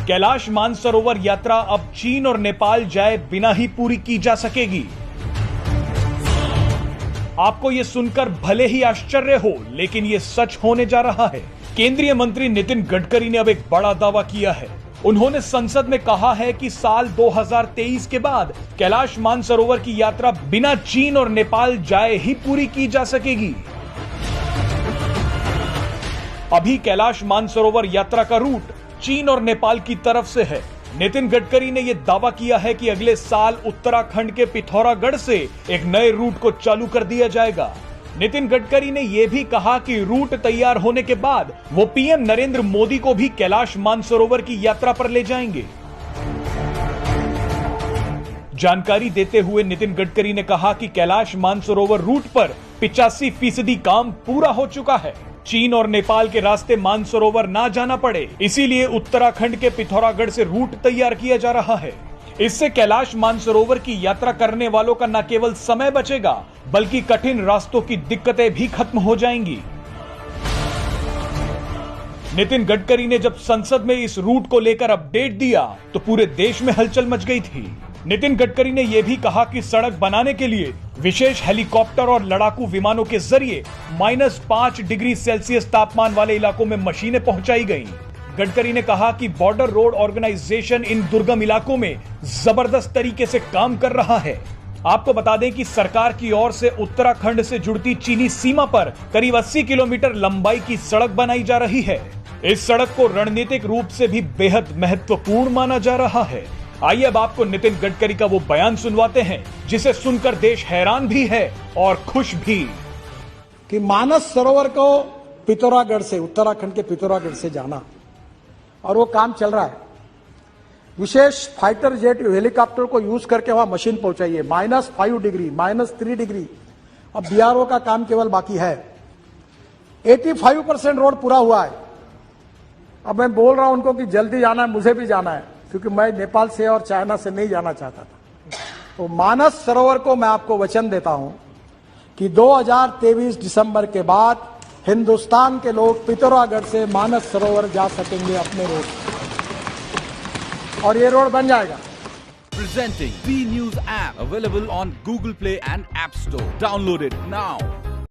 कैलाश मानसरोवर यात्रा अब चीन और नेपाल जाए बिना ही पूरी की जा सकेगी। आपको यह सुनकर भले ही आश्चर्य हो, लेकिन यह सच होने जा रहा है। केंद्रीय मंत्री नितिन गडकरी ने अब एक बड़ा दावा किया है। उन्होंने संसद में कहा है कि साल 2023 के बाद कैलाश मानसरोवर की यात्रा बिना चीन और नेपाल जाए ही पूरी की जा सकेगी। अभी कैलाश मानसरोवर यात्रा का रूट चीन और नेपाल की तरफ से है। नितिन गडकरी ने यह दावा किया है कि अगले साल उत्तराखंड के पिथौरागढ़ से एक नए रूट को चालू कर दिया जाएगा। नितिन गडकरी ने यह भी कहा कि रूट तैयार होने के बाद वो पीएम नरेंद्र मोदी को भी कैलाश मानसरोवर की यात्रा पर ले जाएंगे। जानकारी देते हुए नितिन गडकरी ने कहा कि कैलाश मानसरोवर रूट पर 85% काम पूरा हो चुका है। चीन और नेपाल के रास्ते मानसरोवर ना जाना पड़े, इसीलिए उत्तराखंड के पिथौरागढ़ से रूट तैयार किया जा रहा है। इससे कैलाश मानसरोवर की यात्रा करने वालों का न केवल समय बचेगा, बल्कि कठिन रास्तों की दिक्कतें भी खत्म हो जाएंगी। नितिन गडकरी ने जब संसद में इस रूट को लेकर अपडेट दिया तो पूरे देश में हलचल मच गई थी। नितिन गडकरी ने यह भी कहा कि सड़क बनाने के लिए विशेष हेलीकॉप्टर और लड़ाकू विमानों के जरिए -5 डिग्री सेल्सियस तापमान वाले इलाकों में मशीनें पहुंचाई गईं। गडकरी ने कहा कि बॉर्डर रोड ऑर्गेनाइजेशन इन दुर्गम इलाकों में जबरदस्त तरीके से काम कर रहा है। आपको बता दें कि सरकार की ओर से उत्तराखंड से जुड़ती चीनी सीमा पर करीब 80 किलोमीटर लंबाई की सड़क बनाई जा रही है। इस सड़क को रणनीतिक रूप से भी बेहद महत्वपूर्ण माना जा रहा है। आइए अब आपको नितिन गडकरी का वो बयान सुनवाते हैं जिसे सुनकर देश हैरान भी है और खुश भी। कि मानस सरोवर को पिथौरागढ़ से, उत्तराखंड के पिथौरागढ़ से जाना, और वो काम चल रहा है। विशेष फाइटर जेट हेलीकॉप्टर को यूज करके वहां मशीन पहुंचाइए। -5 degree, -3 degree. अब बीआरओ का काम केवल बाकी है। 85% रोड पूरा हुआ है। अब मैं बोल रहा हूं उनको कि जल्दी जाना है, मुझे भी जाना है, क्योंकि मैं नेपाल से और चाइना से नहीं जाना चाहता था। तो मानस सरोवर को मैं आपको वचन देता हूं कि 2023 दिसंबर के बाद हिंदुस्तान के लोग पिथौरागढ़ से मानस सरोवर जा सकेंगे अपने रोड, और ये रोड बन जाएगा। Presenting B News app available on Google Play and App Store. Download it now.